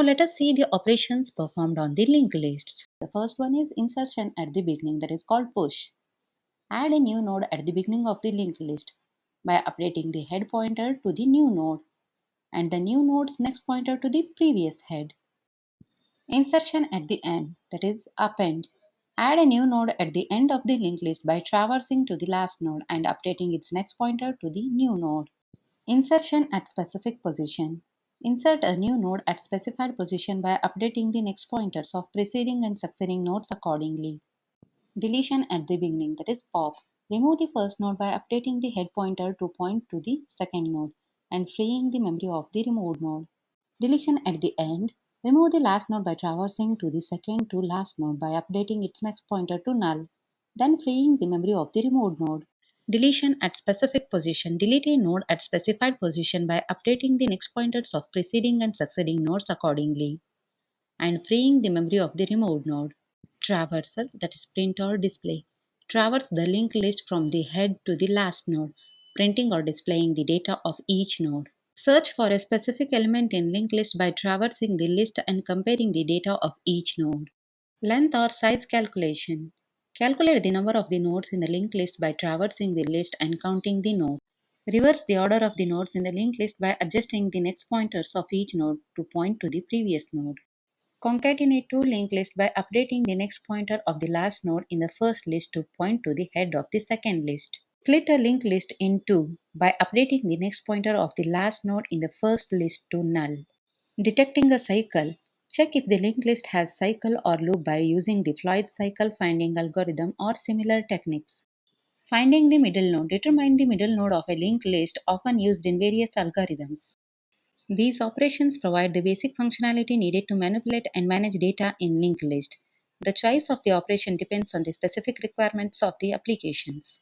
let us see the operations performed on the linked lists. The first one is insertion at the beginning, that is called push. Add a new node at the beginning of the linked list by updating the head pointer to the new node and the new node's next pointer to the previous head. Insertion at the end, that is append. Add a new node at the end of the linked list by traversing to the last node and updating its next pointer to the new node. Insertion at specific position. Insert a new node at specified position by updating the next pointers of preceding and succeeding nodes accordingly. Deletion at the beginning, that is pop. Remove the first node by updating the head pointer to point to the second node and freeing the memory of the removed node. Deletion at the end. Remove the last node by traversing to the second to last node by updating its next pointer to null, then freeing the memory of the removed node. Deletion at specific position. Delete a node at specified position by updating the next pointers of preceding and succeeding nodes accordingly and freeing the memory of the removed node. Traversal, that is print or display. Traverse the linked list from the head to the last node, printing or displaying the data of each node. Search for a specific element in linked list by traversing the list and comparing the data of each node. Length or size calculation. Calculate the number of the nodes in the linked list by traversing the list and counting the nodes. Reverse the order of the nodes in the linked list by adjusting the next pointers of each node to point to the previous node. Concatenate two linked lists by updating the next pointer of the last node in the first list to point to the head of the second list. Split a linked list in two by updating the next pointer of the last node in the first list to null. Detecting a cycle. Check if the linked list has cycle or loop by using the Floyd cycle finding algorithm or similar techniques. Finding the middle node. Determine the middle node of a linked list, often used in various algorithms. These operations provide the basic functionality needed to manipulate and manage data in linked list. The choice of the operation depends on the specific requirements of the applications.